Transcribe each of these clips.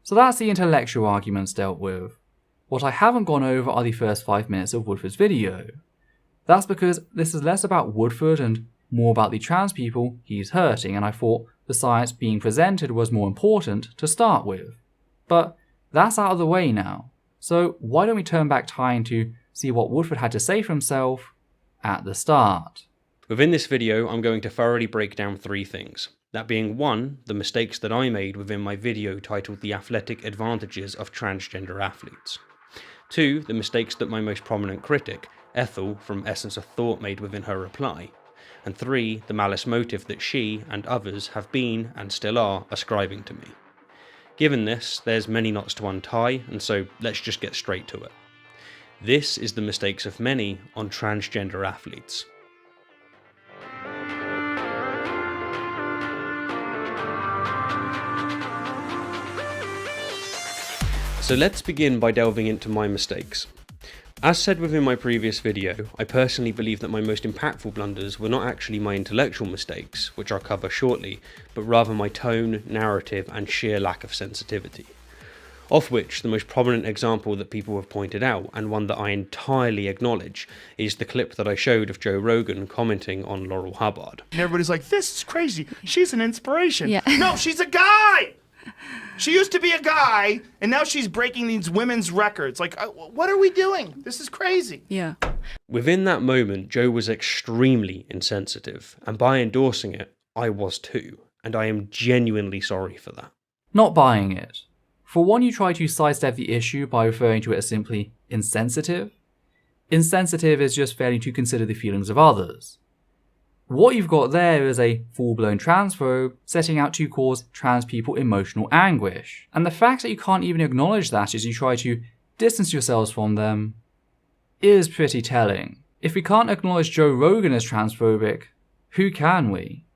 So that's the intellectual arguments dealt with. What I haven't gone over are the first 5 minutes of Woodford's video. That's because this is less about Woodford and more about the trans people he's hurting, and I thought the science being presented was more important to start with. But that's out of the way now, so why don't we turn back time to see what Woodford had to say for himself at the start. Within this video, I'm going to thoroughly break down 3 things. That being 1, the mistakes that I made within my video titled The Athletic Advantages of Transgender Athletes. 2, the mistakes that my most prominent critic, Ethel from EssenceOfThought, made within her reply. And 3, the malice motive that she and others have been, and still are, ascribing to me. Given this, there's many knots to untie, and so let's just get straight to it. This is the mistakes of many on transgender athletes. So let's begin by delving into my mistakes. As said within my previous video, I personally believe that my most impactful blunders were not actually my intellectual mistakes, which I'll cover shortly, but rather my tone, narrative, and sheer lack of sensitivity. Of which, the most prominent example that people have pointed out, and one that I entirely acknowledge, is the clip that I showed of Joe Rogan commenting on Laurel Hubbard. And everybody's like, this is crazy. She's an inspiration. Yeah. No, she's a guy! She used to be a guy, and now she's breaking these women's records. Like, what are we doing? This is crazy. Yeah. Within that moment, Joe was extremely insensitive, and by endorsing it, I was too, and I am genuinely sorry for that. Not buying it. For one, you try to sidestep the issue by referring to it as simply insensitive. Insensitive is just failing to consider the feelings of others. What you've got there is a full-blown transphobe setting out to cause trans people emotional anguish. And the fact that you can't even acknowledge that as you try to distance yourselves from them is pretty telling. If we can't acknowledge Joe Rogan as transphobic, who can we?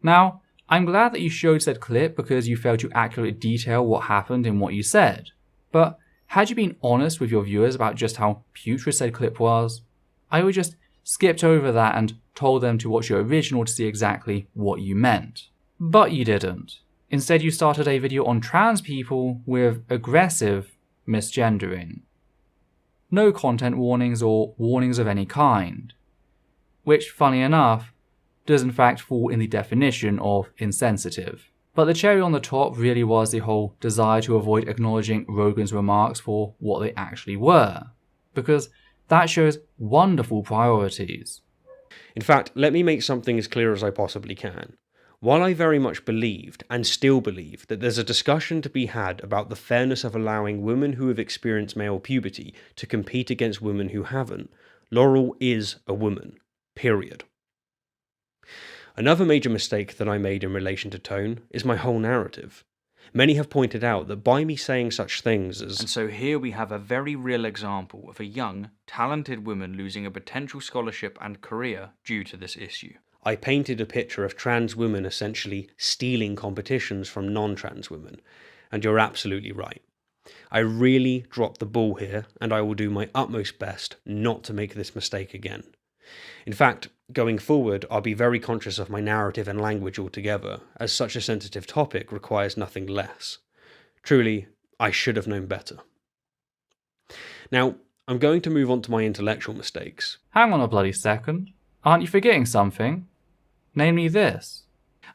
Now, I'm glad that you showed said clip because you failed to accurately detail what happened in what you said. But had you been honest with your viewers about just how putrid said clip was, I would just skipped over that and told them to watch your original to see exactly what you meant. But you didn't. Instead, you started a video on trans people with aggressive misgendering. No content warnings or warnings of any kind. Which, funny enough, does in fact fall in the definition of insensitive. But the cherry on the top really was the whole desire to avoid acknowledging Rogan's remarks for what they actually were. Because that shows wonderful priorities. In fact, let me make something as clear as I possibly can. While I very much believed, and still believe, that there's a discussion to be had about the fairness of allowing women who have experienced male puberty to compete against women who haven't, Laurel is a woman. Period. Another major mistake that I made in relation to tone is my whole narrative. Many have pointed out that by me saying such things as, and so here we have a very real example of a young, talented woman losing a potential scholarship and career due to this issue. I painted a picture of trans women essentially stealing competitions from non-trans women, and you're absolutely right. I really dropped the ball here, and I will do my utmost best not to make this mistake again. In fact, going forward, I'll be very conscious of my narrative and language altogether, as such a sensitive topic requires nothing less. Truly, I should have known better. Now, I'm going to move on to my intellectual mistakes. Hang on a bloody second. Aren't you forgetting something? Namely this.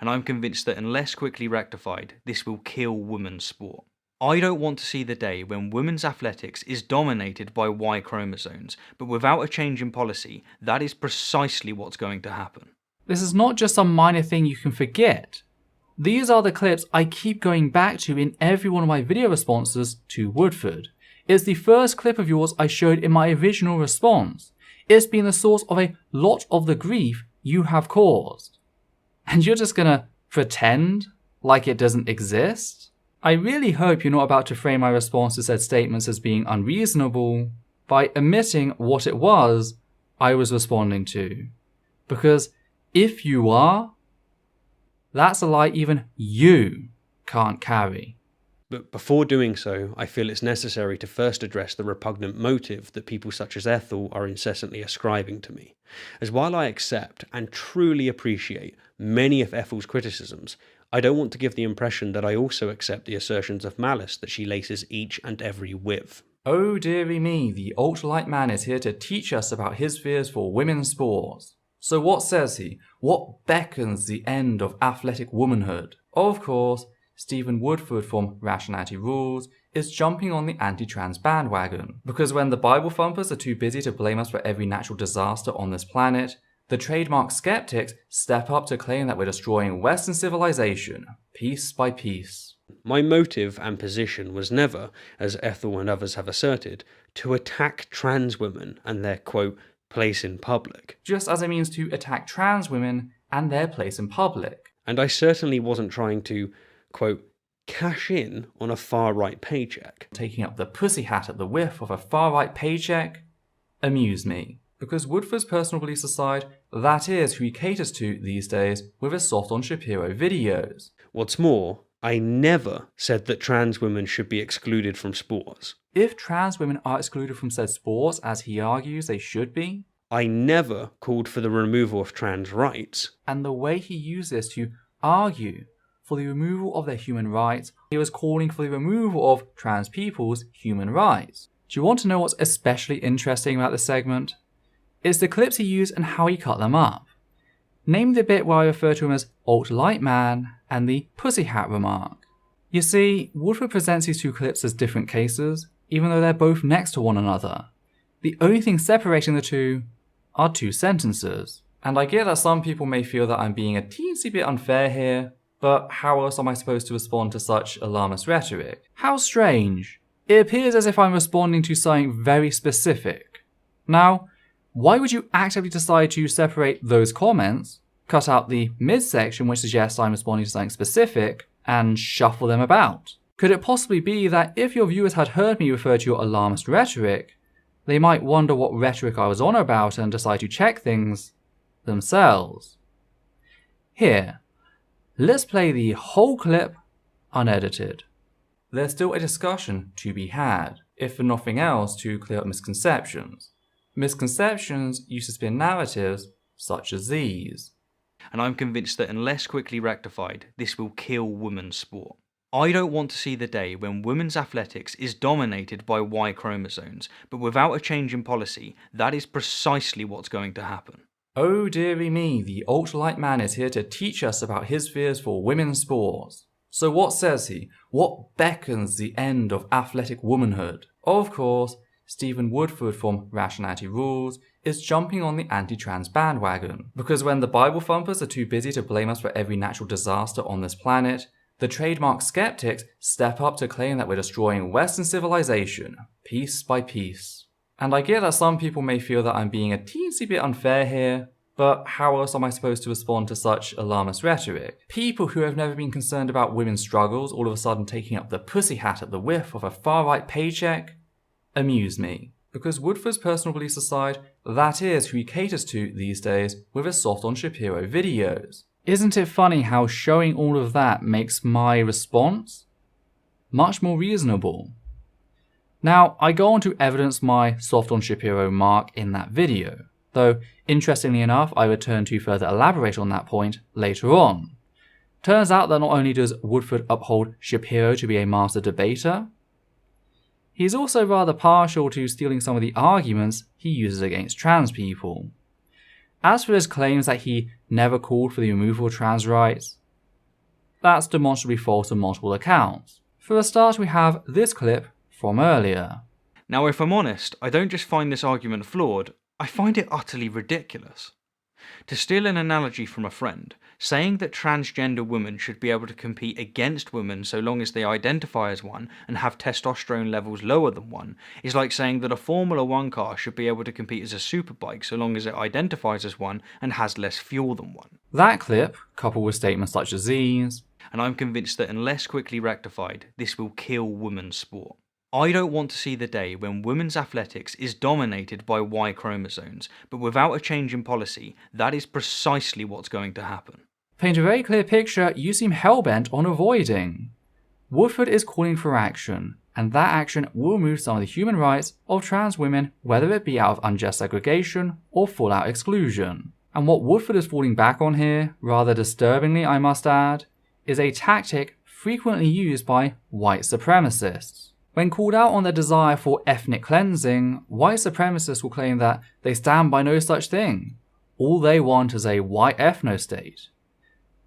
And I'm convinced that unless quickly rectified, this will kill women's sport. I don't want to see the day when women's athletics is dominated by Y chromosomes, but without a change in policy, that is precisely what's going to happen. This is not just some minor thing you can forget. These are the clips I keep going back to in every one of my video responses to Woodford. It's the first clip of yours I showed in my original response. It's been the source of a lot of the grief you have caused. And you're just gonna pretend like it doesn't exist? I really hope you're not about to frame my response to said statements as being unreasonable by omitting what it was I was responding to. Because if you are, that's a lie even you can't carry. But before doing so, I feel it's necessary to first address the repugnant motive that people such as Ethel are incessantly ascribing to me. As while I accept and truly appreciate many of Ethel's criticisms, I don't want to give the impression that I also accept the assertions of malice that she laces each and every with. Oh dearie me, the ultralight man is here to teach us about his fears for women's sports. So what says he? What beckons the end of athletic womanhood? Of course, Stephen Woodford from Rationality is jumping on the anti-trans bandwagon. Because when the Bible thumpers are too busy to blame us for every natural disaster on this planet, the trademark skeptics step up to claim that we're destroying Western civilization, piece by piece. My motive and position was never, as Ethel and others have asserted, to attack trans women and their, quote, place in public. Just as it means to attack trans women and their place in public. And I certainly wasn't trying to, quote, cash in on a far-right paycheck. Taking up the pussy hat at the whiff of a far-right paycheck amused me. Because Woodford's personal beliefs aside, that is who he caters to these days with his soft on Shapiro videos. What's more, I never said that trans women should be excluded from sports. If trans women are excluded from said sports, as he argues they should be, I never called for the removal of trans rights. And the way he used this to argue for the removal of their human rights, he was calling for the removal of trans people's human rights. Do you want to know what's especially interesting about this segment? It's the clips he used and how he cut them up. Name the bit where I refer to him as alt-light man and the pussy hat remark. You see, Woodford presents these two clips as different cases, even though they're both next to one another. The only thing separating the two are two sentences. And I get that some people may feel that I'm being a teensy bit unfair here, but how else am I supposed to respond to such alarmist rhetoric? How strange. It appears as if I'm responding to something very specific. Now, why would you actively decide to separate those comments, cut out the midsection which suggests I'm responding to something specific, and shuffle them about? Could it possibly be that if your viewers had heard me refer to your alarmist rhetoric, they might wonder what rhetoric I was on about and decide to check things themselves? Here, let's play the whole clip unedited. There's still a discussion to be had, if for nothing else to clear up misconceptions. Misconceptions used to spin narratives such as these. And I'm convinced that unless quickly rectified, this will kill women's sport. I don't want to see the day when women's athletics is dominated by Y chromosomes, but without a change in policy, that is precisely what's going to happen. Oh dearie me, the ultralight man is here to teach us about his fears for women's sports. So what says he? What beckons the end of athletic womanhood? Of course, Stephen Woodford from Rationality is jumping on the anti-trans bandwagon. Because when the Bible thumpers are too busy to blame us for every natural disaster on this planet, the trademark skeptics step up to claim that we're destroying Western civilization, piece by piece. And I get that some people may feel that I'm being a teensy bit unfair here, but how else am I supposed to respond to such alarmist rhetoric? People who have never been concerned about women's struggles all of a sudden taking up the pussy hat at the whiff of a far-right paycheck amuse me. Because Woodford's personal beliefs aside, that is who he caters to these days with his soft on Shapiro videos. Isn't it funny how showing all of that makes my response much more reasonable? Now, I go on to evidence my soft on Shapiro mark in that video, though interestingly enough, I return to further elaborate on that point later on. Turns out that not only does Woodford uphold Shapiro to be a master debater, he's also rather partial to stealing some of the arguments he uses against trans people. As for his claims that he never called for the removal of trans rights, that's demonstrably false on multiple accounts. For a start, we have this clip from earlier. Now, if I'm honest, I don't just find this argument flawed, I find it utterly ridiculous. To steal an analogy from a friend, saying that transgender women should be able to compete against women so long as they identify as one and have testosterone levels lower than one is like saying that a Formula 1 car should be able to compete as a superbike so long as it identifies as one and has less fuel than one. That clip, coupled with statements such as these, and I'm convinced that unless quickly rectified, this will kill women's sport. I don't want to see the day when women's athletics is dominated by Y chromosomes, but without a change in policy, that is precisely what's going to happen. Paint a very clear picture you seem hellbent on avoiding. Woodford is calling for action, and that action will remove some of the human rights of trans women, whether it be out of unjust segregation or full-out exclusion. And what Woodford is falling back on here, rather disturbingly I must add, is a tactic frequently used by white supremacists. When called out on their desire for ethnic cleansing, white supremacists will claim that they stand by no such thing. All they want is a white ethno-state.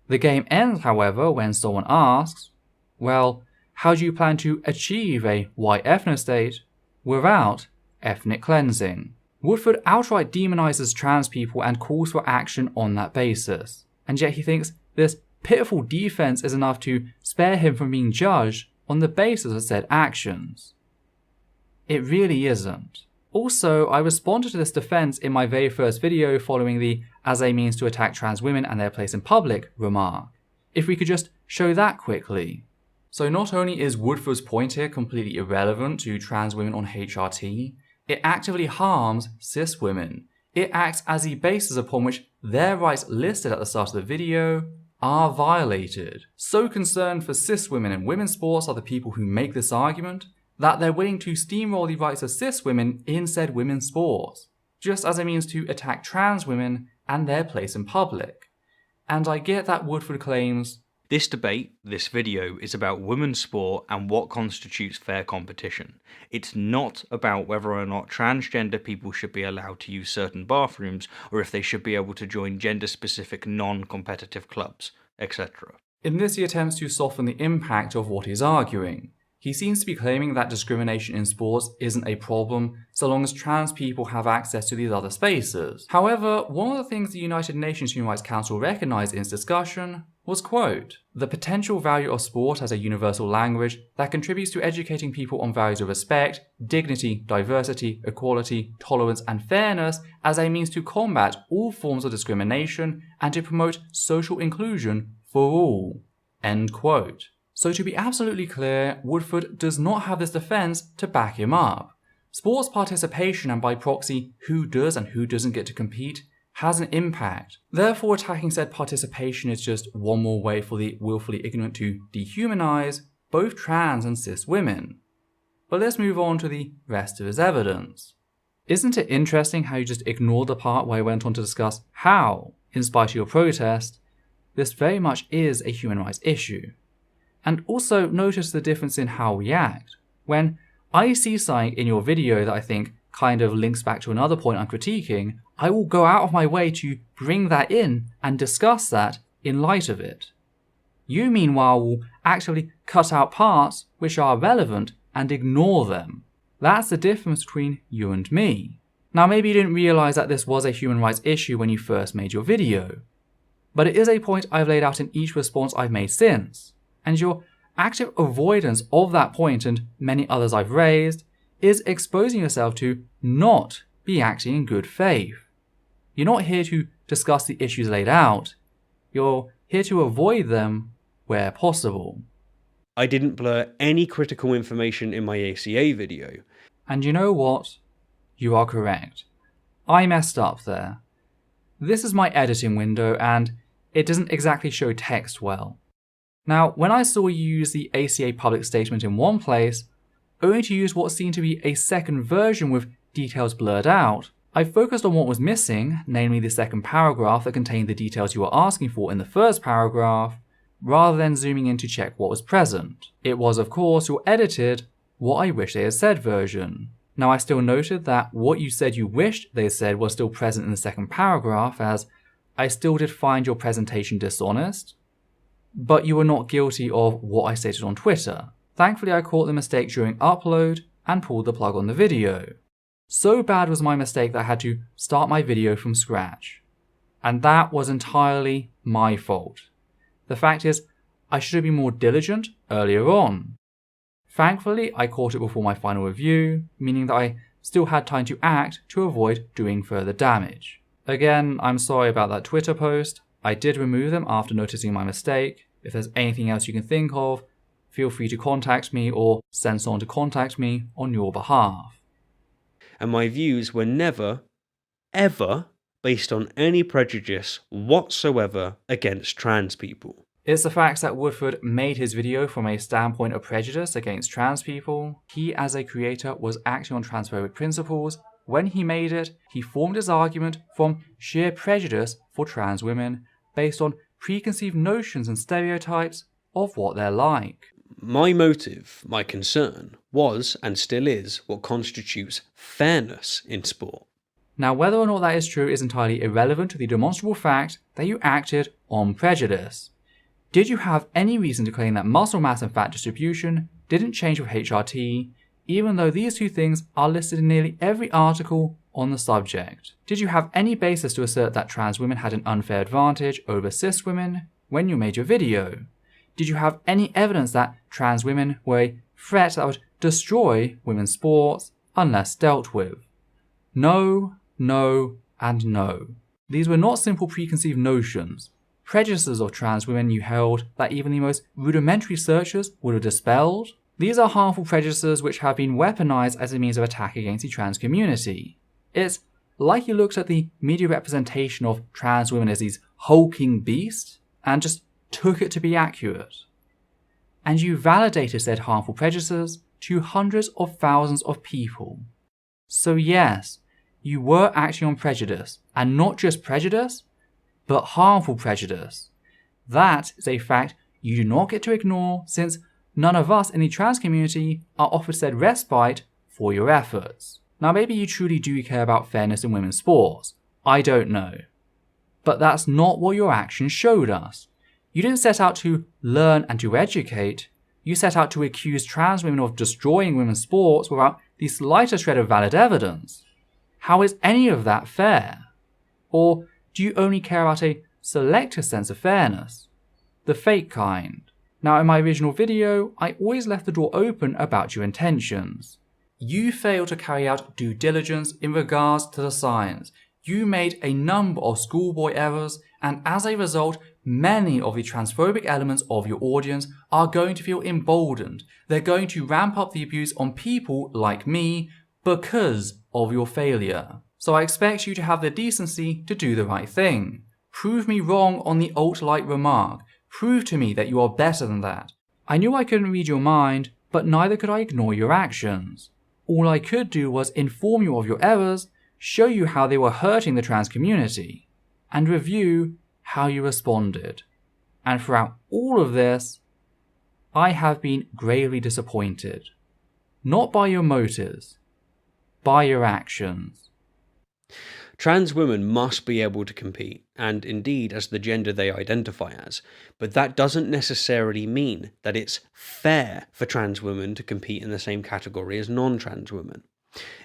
The game ends, however, when someone asks, well, how do you plan to achieve a white ethno-state without ethnic cleansing? Woodford outright demonizes trans people and calls for action on that basis, and yet he thinks this pitiful defense is enough to spare him from being judged on the basis of said actions. It really isn't. Also, I responded to this defense in my very first video following the "as a means to attack trans women and their place in public" remark. If we could just show that quickly. So not only is Woodford's point here completely irrelevant to trans women on HRT, it actively harms cis women. It acts as the basis upon which their rights listed at the start of the video are violated. So concerned for cis women and women's sports are the people who make this argument that they're willing to steamroll the rights of cis women in said women's sports, just as a means to attack trans women and their place in public. And I get that Woodford claims, This debate, this video, is about women's sport and what constitutes fair competition. It's not about whether or not transgender people should be allowed to use certain bathrooms, or if they should be able to join gender-specific non-competitive clubs, etc. In this he attempts to soften the impact of what he's arguing. He seems to be claiming that discrimination in sports isn't a problem so long as trans people have access to these other spaces. However, one of the things the United Nations Human Rights Council recognised in its discussion was, quote, the potential value of sport as a universal language that contributes to educating people on values of respect, dignity, diversity, equality, tolerance, and fairness as a means to combat all forms of discrimination and to promote social inclusion for all, end quote. So to be absolutely clear, Woodford does not have this defense to back him up. Sports participation and by proxy who does and who doesn't get to compete has an impact. Therefore, attacking said participation is just one more way for the willfully ignorant to dehumanize both trans and cis women. But let's move on to the rest of his evidence. Isn't it interesting how you just ignored the part where I went on to discuss how, in spite of your protest, this very much is a human rights issue? And also notice the difference in how we act. When I see something in your video that I think kind of links back to another point I'm critiquing, I will go out of my way to bring that in and discuss that in light of it. You meanwhile will actively cut out parts which are relevant and ignore them. That's the difference between you and me. Now maybe you didn't realise that this was a human rights issue when you first made your video, but it is a point I've laid out in each response I've made since. And your active avoidance of that point and many others I've raised is exposing yourself to not be acting in good faith. You're not here to discuss the issues laid out. You're here to avoid them where possible. I didn't blur any critical information in my ACA video. And you know what? You are correct. I messed up there. This is my editing window and it doesn't exactly show text well. Now, when I saw you use the ACA public statement in one place, only to use what seemed to be a second version with details blurred out, I focused on what was missing, namely the second paragraph that contained the details you were asking for in the first paragraph, rather than zooming in to check what was present. It was, of course, your edited, what I wish they had said version. Now, I still noted that what you said you wished they said was still present in the second paragraph, as I still did find your presentation dishonest, but you were not guilty of what I stated on Twitter. Thankfully, I caught the mistake during upload and pulled the plug on the video. So bad was my mistake that I had to start my video from scratch. And that was entirely my fault. The fact is, I should have been more diligent earlier on. Thankfully, I caught it before my final review, meaning that I still had time to act to avoid doing further damage. Again, I'm sorry about that Twitter post. I did remove them after noticing my mistake. If there's anything else you can think of, feel free to contact me or send someone to contact me on your behalf. And my views were never, ever based on any prejudice whatsoever against trans people. It's the fact that Woodford made his video from a standpoint of prejudice against trans people. He, as a creator, was acting on transphobic principles. When he made it, he formed his argument from sheer prejudice for trans women, based on preconceived notions and stereotypes of what they're like. My motive, my concern, was and still is what constitutes fairness in sport. Now, whether or not that is true is entirely irrelevant to the demonstrable fact that you acted on prejudice. Did you have any reason to claim that muscle mass and fat distribution didn't change with HRT, even though these two things are listed in nearly every article on the subject? Did you have any basis to assert that trans women had an unfair advantage over cis women when you made your video? Did you have any evidence that trans women were a threat that would destroy women's sports unless dealt with? No, no, and no. These were not simple preconceived notions. Prejudices of trans women you held that even the most rudimentary searchers would have dispelled. These are harmful prejudices which have been weaponized as a means of attack against the trans community. It's like you looked at the media representation of trans women as these hulking beasts and just took it to be accurate. And you validated said harmful prejudices to hundreds of thousands of people. So yes, you were acting on prejudice, and not just prejudice, but harmful prejudice. That is a fact you do not get to ignore, since none of us in the trans community are offered said respite for your efforts. Now maybe you truly do care about fairness in women's sports, I don't know. But that's not what your actions showed us. You didn't set out to learn and to educate, you set out to accuse trans women of destroying women's sports without the slightest shred of valid evidence. How is any of that fair? Or do you only care about a selective sense of fairness? The fake kind. Now in my original video, I always left the door open about your intentions. You failed to carry out due diligence in regards to the science. You made a number of schoolboy errors, and as a result, many of the transphobic elements of your audience are going to feel emboldened. They're going to ramp up the abuse on people like me because of your failure. So I expect you to have the decency to do the right thing. Prove me wrong on the alt-like remark. Prove to me that you are better than that. I knew I couldn't read your mind, but neither could I ignore your actions. All I could do was inform you of your errors, show you how they were hurting the trans community, and review how you responded. And throughout all of this, I have been gravely disappointed. Not by your motives, by your actions. Trans women must be able to compete, and indeed as the gender they identify as, but that doesn't necessarily mean that it's fair for trans women to compete in the same category as non-trans women.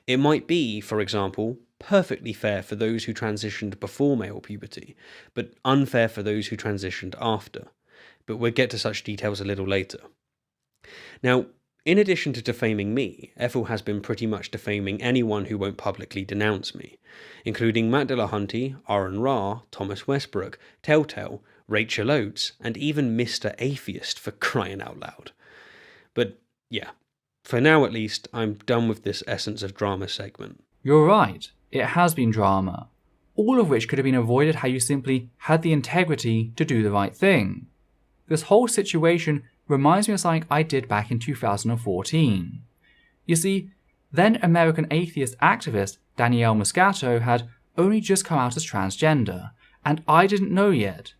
It might be, for example, perfectly fair for those who transitioned before male puberty, but unfair for those who transitioned after. But we'll get to such details a little later. Now, in addition to defaming me, Ethel has been pretty much defaming anyone who won't publicly denounce me, including Matt Dillahunty, AronRa, Thomas Westbrook, Telltale, Rachel Oates, and even MrAtheist, for crying out loud. But yeah, for now at least, I'm done with this Essence of Drama segment. You're right, it has been drama, all of which could have been avoided had you simply had the integrity to do the right thing. This whole situation reminds me of something I did back in 2014. You see, then American atheist activist Danielle Moscato had only just come out as transgender, and I didn't know yet.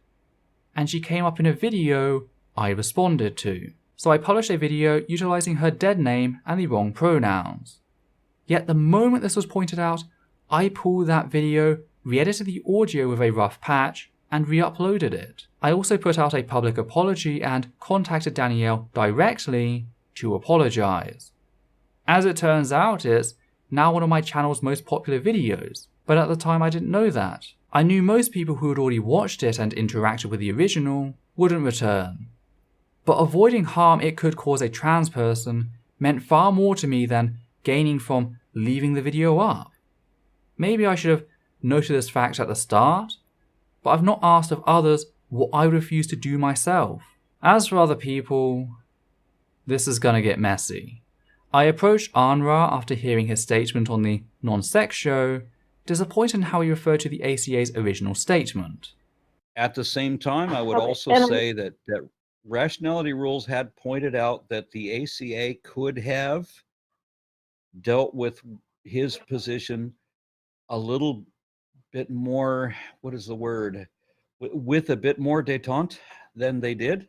And she came up in a video I responded to. So I published a video utilizing her dead name and the wrong pronouns. Yet the moment this was pointed out, I pulled that video, re-edited the audio with a rough patch, and re-uploaded it. I also put out a public apology and contacted Danielle directly to apologise. As it turns out, it's now one of my channel's most popular videos, but at the time I didn't know that. I knew most people who had already watched it and interacted with the original wouldn't return. But avoiding harm it could cause a trans person meant far more to me than gaining from leaving the video up. Maybe I should have noted this fact at the start, but I've not asked of others what I would refuse to do myself. As for other people, this is gonna get messy. I approached AronRa after hearing his statement on the non-sex show, disappointed in how he referred to the ACA's original statement. At the same time, I would Okay, also and say that Rationality Rules had pointed out that the ACA could have dealt with his position a little bit more, what is the word, with a bit more détente than they did.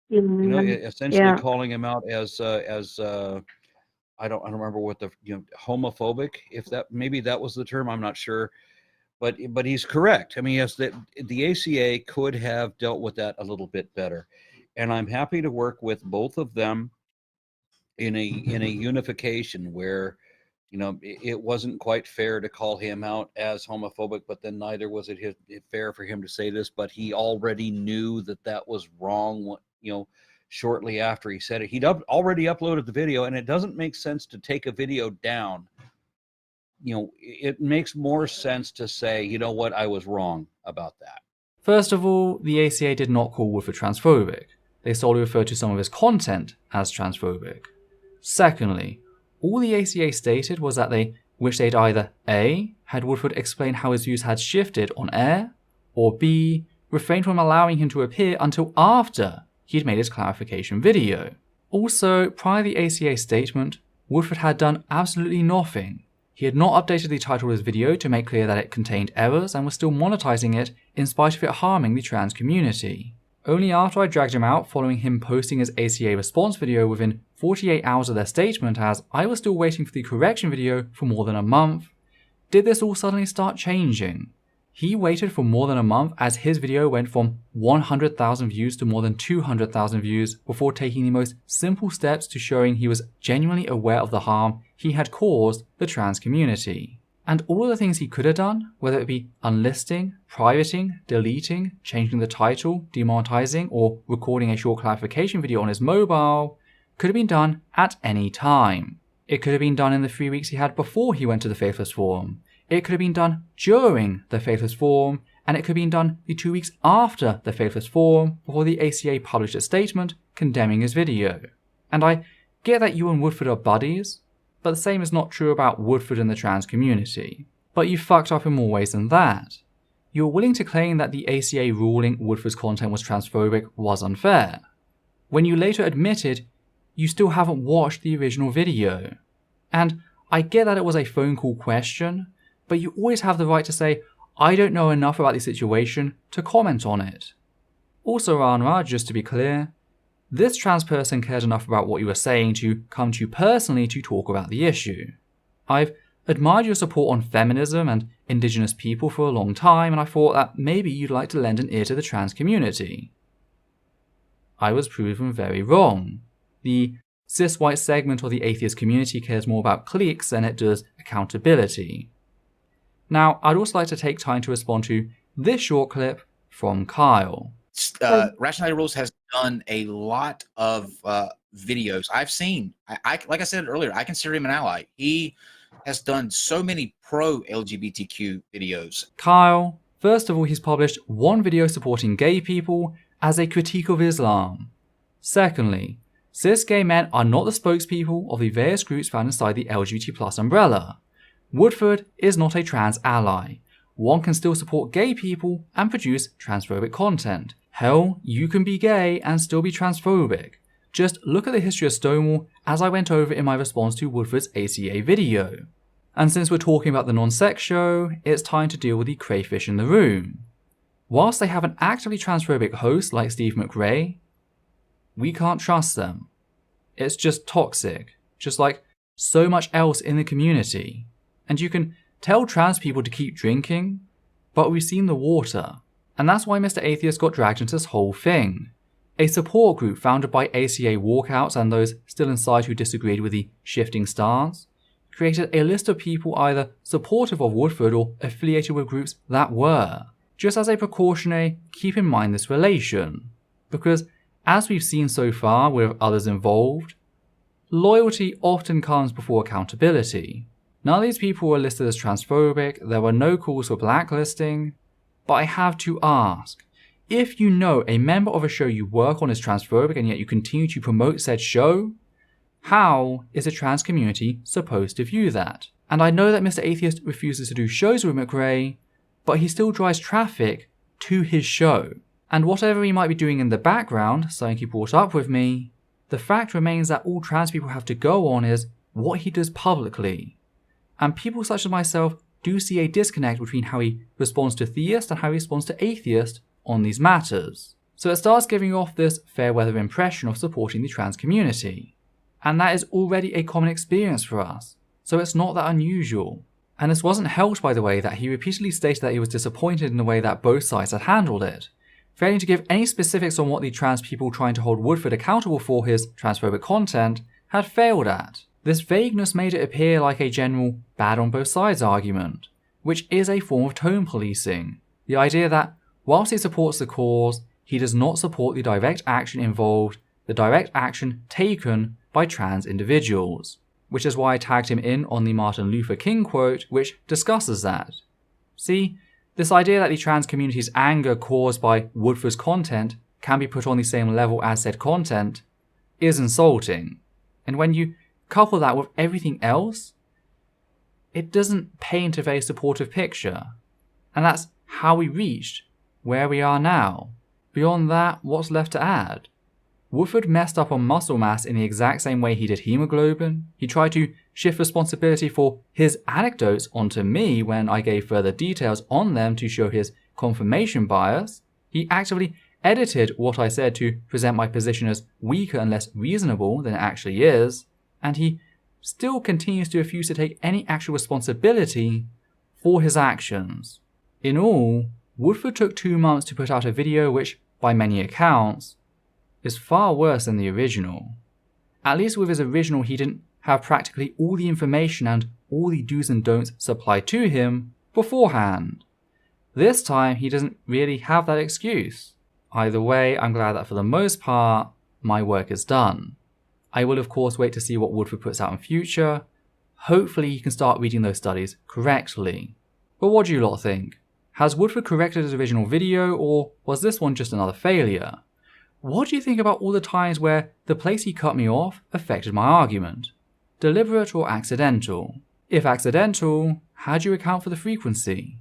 You know, essentially yeah, calling him out as I don't remember what the homophobic, if that maybe that was the term, I'm not sure, but he's correct. I mean, yes, the ACA could have dealt with that a little bit better, and I'm happy to work with both of them in a unification where, you know, it wasn't quite fair to call him out as homophobic, but then neither was it fair for him to say this, but he already knew that that was wrong, you know, shortly after he said it. He'd already uploaded the video, and it doesn't make sense to take a video down. You know, it makes more sense to say, you know what, I was wrong about that. First of all, the ACA did not call Woodford transphobic. They solely referred to some of his content as transphobic. Secondly, all the ACA stated was that they wished they'd either A. had Woodford explain how his views had shifted on air, or B. refrained from allowing him to appear until after he'd made his clarification video. Also, prior to the ACA statement, Woodford had done absolutely nothing. He had not updated the title of his video to make clear that it contained errors and was still monetizing it in spite of it harming the trans community. Only after I dragged him out following him posting his ACA response video within 48 hours of their statement, as I was still waiting for the correction video for more than a month, did this all suddenly start changing. He waited for more than a month as his video went from 100,000 views to more than 200,000 views before taking the most simple steps to showing he was genuinely aware of the harm he had caused the trans community. And all the things he could have done, whether it be unlisting, privating, deleting, changing the title, demonetizing, or recording a short clarification video on his mobile, could have been done at any time. It could have been done in the 3 weeks he had before he went to the Faithless Forum. It could have been done during the Faithless Forum, and it could have been done the 2 weeks after the Faithless Forum before the ACA published a statement condemning his video. And I get that you and Woodford are buddies, but the same is not true about Woodford and the trans community. But you fucked up in more ways than that. You were willing to claim that the ACA ruling Woodford's content was transphobic was unfair, when you later admitted you still haven't watched the original video. And I get that it was a phone call question, but you always have the right to say, I don't know enough about the situation to comment on it. Also, AronRa, just to be clear, this trans person cared enough about what you were saying to come to you personally to talk about the issue. I've admired your support on feminism and indigenous people for a long time, and I thought that maybe you'd like to lend an ear to the trans community. I was proven very wrong. The cis-white segment of the atheist community cares more about cliques than it does accountability. Now, I'd also like to take time to respond to this short clip from Kyle. Rationality Rules has done a lot of videos. I've seen, like I said earlier, I consider him an ally. He has done so many pro-LGBTQ videos. Kyle, first of all, he's published one video supporting gay people as a critique of Islam. Secondly, cis gay men are not the spokespeople of the various groups found inside the LGBT+ umbrella. Woodford is not a trans ally. One can still support gay people and produce transphobic content. Hell, you can be gay and still be transphobic. Just look at the history of Stonewall as I went over in my response to Woodford's ACA video. And since we're talking about the non-sex show, it's time to deal with the crayfish in the room. Whilst they have an actively transphobic host like Steve McRae, we can't trust them. It's just toxic, just like so much else in the community. And you can tell trans people to keep drinking, but we've seen the water. And that's why MrAtheist got dragged into this whole thing. A support group founded by ACA walkouts and those still inside who disagreed with the shifting stance, created a list of people either supportive of Woodford or affiliated with groups that were. Just as a precautionary, keep in mind this relation. Because as we've seen so far with others involved, loyalty often comes before accountability. None of these people were listed as transphobic, there were no calls for blacklisting, but I have to ask, if you know a member of a show you work on is transphobic and yet you continue to promote said show, how is the trans community supposed to view that? And I know that MrAtheist refuses to do shows with McRae, but he still drives traffic to his show. And whatever he might be doing in the background, something he brought up with me, the fact remains that all trans people have to go on is what he does publicly. And people such as myself do see a disconnect between how he responds to theist and how he responds to atheist on these matters. So it starts giving off this fair weather impression of supporting the trans community. And that is already a common experience for us, so it's not that unusual. And this wasn't helped by the way that he repeatedly stated that he was disappointed in the way that both sides had handled it, failing to give any specifics on what the trans people trying to hold Woodford accountable for his transphobic content had failed at. This vagueness made it appear like a general bad on both sides argument, which is a form of tone policing. The idea that whilst he supports the cause, he does not support the direct action involved, the direct action taken by trans individuals. Which is why I tagged him in on the Martin Luther King quote, which discusses that. See, this idea that the trans community's anger caused by Woodford's content can be put on the same level as said content is insulting. And when you couple that with everything else, it doesn't paint a very supportive picture. And that's how we reached where we are now. Beyond that, what's left to add? Woodford messed up on muscle mass in the exact same way he did hemoglobin. He tried to shift responsibility for his anecdotes onto me when I gave further details on them to show his confirmation bias. He actively edited what I said to present my position as weaker and less reasonable than it actually is. And he still continues to refuse to take any actual responsibility for his actions. In all, Woodford took 2 months to put out a video which, by many accounts, is far worse than the original. At least with his original he didn't have practically all the information and all the do's and don'ts supplied to him beforehand. This time he doesn't really have that excuse. Either way, I'm glad that for the most part, my work is done. I will of course wait to see what Woodford puts out in future. Hopefully he can start reading those studies correctly. But what do you lot think? Has Woodford corrected his original video, or was this one just another failure? What do you think about all the times where the place he cut me off affected my argument? Deliberate or accidental? If accidental, how do you account for the frequency?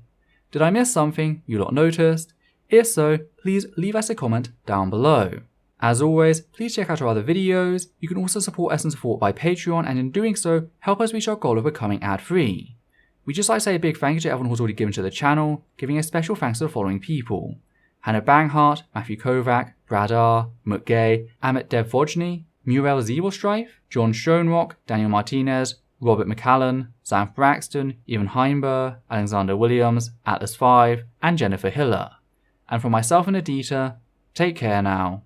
Did I miss something you lot noticed? If so, please leave us a comment down below. As always, please check out our other videos. You can also support EssenceOfThought by Patreon, and in doing so, help us reach our goal of becoming ad-free. We'd just like to say a big thank you to everyone who's already given to the channel, giving a special thanks to the following people: Hannah Banghart, Matthew Kovac, Brad R, McGay, Amit Devvodny, Muriel Zeebelstreif, John Schoenrock, Daniel Martinez, Robert McCallan, Sam Braxton, Evan Heimber, Alexander Williams, Atlas5, and Jennifer Hiller. And from myself and Adita, take care now.